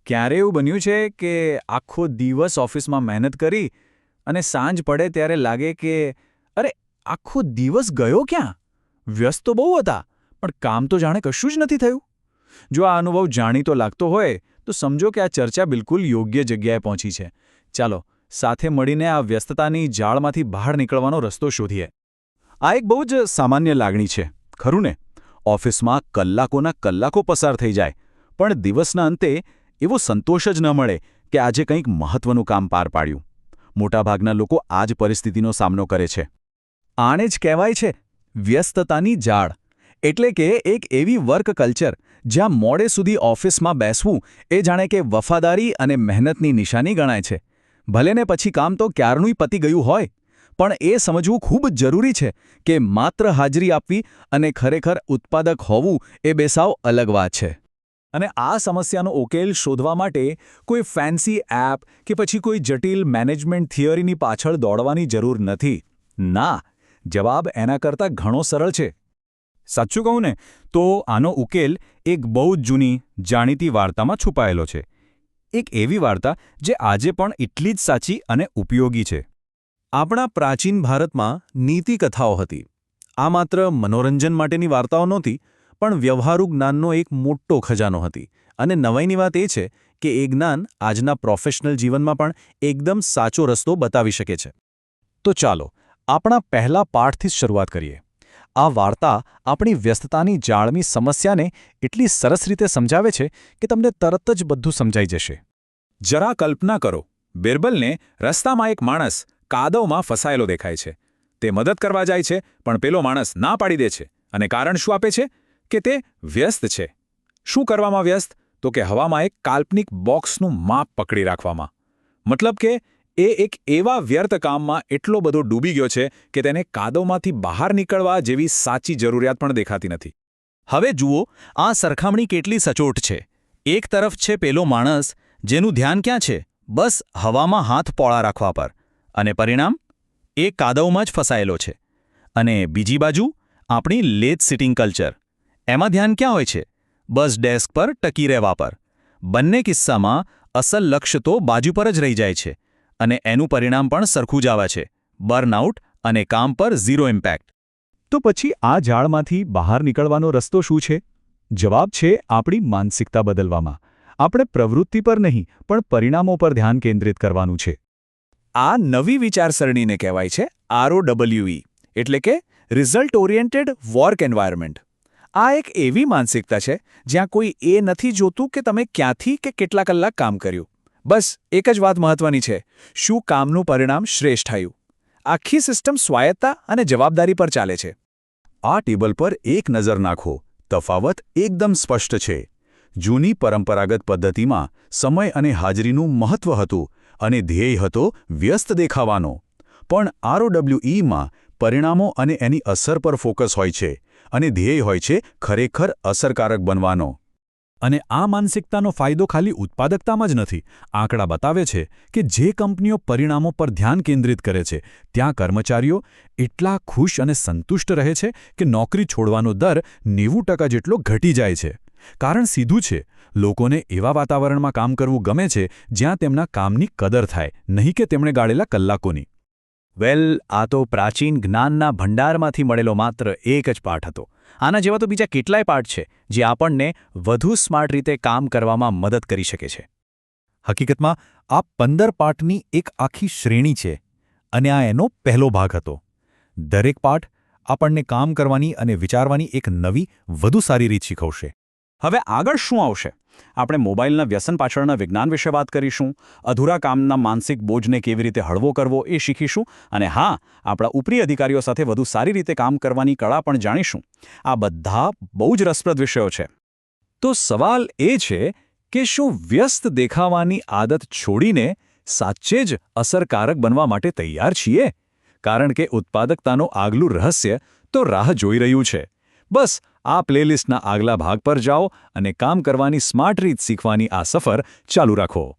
ક્યારે એવું બન્યું છે કે આખો દિવસ ઓફિસમાં મહેનત કરી અને સાંજ પડે ત્યારે લાગે કે અરે આખો દિવસ ગયો ક્યાં? વ્યસ્ત તો બહુ હતા, પણ કામ તો જાણે કશું જ નથી થયું. જો આ અનુભવ જાણીતો લાગતો હોય તો સમજો કે આ ચર્ચા બિલકુલ યોગ્ય જગ્યાએ પહોંચી છે. ચાલો સાથે મળીને આ વ્યસ્તતાની જાળમાંથી બહાર નીકળવાનો રસ્તો શોધીએ. આ એક બહુ જ સામાન્ય લાગણી છે, ખરું ને? ઓફિસમાં કલાકોના કલાકો પસાર થઈ જાય, પણ દિવસના અંતે એવો સંતોષ જ ન મળે કે આજે કંઈક મહત્વનું કામ પાર પાડ્યું. મોટાભાગના લોકો આ જ પરિસ્થિતિનો સામનો કરે છે. આને જ કહેવાય છે વ્યસ્તતાની જાળ. એટલે કે એક એવી વર્ક કલ્ચર જ્યાં મોડે સુધી ઓફિસમાં બેસવું એ જાણે કે વફાદારી અને મહેનતની નિશાની ગણાય છે. ભલે ને પછી કામ તો ક્યારનુંય પતી ગયું હોય, પણ એ સમજવું ખૂબ જ જરૂરી છે કે માત્ર હાજરી આપવી અને ખરેખર ઉત્પાદક હોવું એ બે સાવ અલગ વાત છે. અને આ સમસ્યાનો ઉકેલ શોધવા માટે કોઈ ફેન્સી એપ કે પછી કોઈ જટિલ મેનેજમેન્ટ થિયરીની પાછળ દોડવાની જરૂર નથી. ના, જવાબ એના કરતાં ઘણો સરળ છે. સાચું કહું ને તો આનો ઉકેલ એક બહુ જ જૂની જાણીતી વાર્તામાં છુપાયેલો છે. એક એવી વાર્તા જે આજે પણ એટલી જ સાચી અને ઉપયોગી છે. આપણા પ્રાચીન ભારતમાં નીતિકથાઓ હતી. આ માત્ર મનોરંજન માટેની વાર્તાઓ નહોતી, પણ વ્યવહારુ જ્ઞાનનો એક મોટો ખજાનો હતી. અને નવાઈની વાત એ છે કે એ જ્ઞાન આજના પ્રોફેશનલ જીવનમાં પણ એકદમ સાચો રસ્તો બતાવી શકે છે. તો ચાલો આપણા પહેલા પાઠથી જ શરૂઆત કરીએ. આ વાર્તા આપણી વ્યસ્તતાની જાળની સમસ્યાને એટલી સરસ રીતે સમજાવે છે કે તમને તરત જ બધું સમજાઈ જશે. જરા કલ્પના કરો, બિરબલને રસ્તામાં એક માણસ કાદવમાં ફસાયેલો દેખાય છે. તે મદદ કરવા જાય છે, પણ પેલો માણસ ના પાડી દે છે. અને કારણ શું આપે છે? કે તે વ્યસ્ત છે. શું કરવામાં વ્યસ્ત? તો કે હવામાં એક કાલ્પનિક બોક્સનું માપ પકડી રાખવામાં. મતલબ કે એ એક એવા વ્યર્થ કામમાં એટલો બધો ડૂબી ગયો છે કે તેને કાદવમાંથી બહાર નીકળવા જેવી સાચી જરૂરિયાત પણ દેખાતી નથી. હવે જુઓ આ સરખામણી કેટલી સચોટ છે. એક તરફ છે પેલો માણસ જેનું ધ્યાન ક્યાં છે? બસ હવામાં હાથ પોળા રાખવા પર. અને પરિણામ? એ કાદવમાં જ ફસાયેલો છે. અને બીજી બાજુ આપણી લેટ સિટિંગ કલ્ચર. એમાં ધ્યાન ક્યાં હોય છે? બસ ડેસ્ક પર ટકી રહેવા પર. બંને કિસ્સામાં અસલ લક્ષ્ય તો બાજુ પર જ રહી જાય છે. અને એનું પરિણામ પણ સરખું જ આવે છે, બર્નઆઉટ અને કામ પર ઝીરો ઇમ્પેક્ટ. તો પછી આ જાળમાંથી બહાર નીકળવાનો રસ્તો શું છે? જવાબ છે આપણી માનસિકતા બદલવામાં. આપણે પ્રવૃત્તિ પર નહીં, પણ પરિણામો પર ધ્યાન કેન્દ્રિત કરવાનું છે. આ નવી વિચારસરણીને કહેવાય છે ROWE, એટલે કે રિઝલ્ટ ઓરિએન્ટેડ વર્ક એન્વાયરમેન્ટ. આ એક એવી માનસિકતા છે જ્યાં કોઈ એ નથી જોતું કે તમે ક્યાંથી કે કેટલા કલાક કામ કર્યું. બસ એક જ વાત મહત્વની છે, શું કામનું પરિણામ શ્રેષ્ઠ આવ્યું. આખી સિસ્ટમ સ્વાયત્તા અને જવાબદારી પર ચાલે છે. આ ટેબલ પર એક નજર નાખો. તફાવત એકદમ સ્પષ્ટ છે. જૂની પરંપરાગત પદ્ધતિમાં સમય અને હાજરીનું મહત્વ હતું અને ધ્યેય હતો વ્યસ્ત દેખાવાનો. પણ ROWEમાં પરિણામો અને એની અસર પર ફોકસ હોય છે અને ધ્યેય હોય છે ખરેખર અસરકારક બનવાનો. અને આ માનસિકતાનો ફાયદો ખાલી ઉત્પાદકતામાં જ નથી. આંકડા બતાવે છે કે જે કંપનીઓ પરિણામો પર ધ્યાન કેન્દ્રિત કરે છે ત્યાં કર્મચારીઓ એટલા ખુશ અને સંતુષ્ટ રહે છે કે નોકરી છોડવાનો દર 90% જેટલો ઘટી જાય છે. કારણ સીધું છે, લોકોને એવા વાતાવરણમાં કામ કરવું ગમે છે જ્યાં તેમના કામની કદર થાય, નહીં કે તેમણે ગાળેલા કલાકોની. વેલ, આ તો પ્રાચીન જ્ઞાનના ભંડારમાંથી મળેલો માત્ર એક જ પાઠ હતો. આના જેવા તો બીજા કેટલાય પાઠ છે જે આપણને વધુ સ્માર્ટ રીતે કામ કરવામાં મદદ કરી શકે છે. હકીકતમાં આ 15 પાઠની એક આખી શ્રેણી છે અને આ એનો પહેલો ભાગ હતો. દરેક પાઠ આપણને કામ કરવાની અને વિચારવાની એક નવી, વધુ સારી રીત શીખવશે. હવે આગળ શું આવશે? આપણે મોબાઈલના વ્યસન પાછળના વિજ્ઞાન વિશે વાત કરીશું, અધૂરા કામના માનસિક બોજને કેવી રીતે હળવો કરવો એ શીખીશું, અને હા, આપણા ઉપરી અધિકારીઓ સાથે વધુ સારી રીતે કામ કરવાની કળા પણ જાણીશું. આ બધા બહુ જ રસપ્રદ વિષયો છે. તો સવાલ એ છે કે શું વ્યસ્ત દેખાવાની આદત છોડીને સાચે જ અસરકારક બનવા માટે તૈયાર છીએ? કારણ કે ઉત્પાદકતાનું આગલું રહસ્ય તો રાહ જોઈ રહ્યું છે. બસ આ પ્લેલિસ્ટના આગલા ભાગ પર જાઓ અને કામ કરવાની સ્માર્ટ રીત શીખવાની આ સફર ચાલુ રાખો.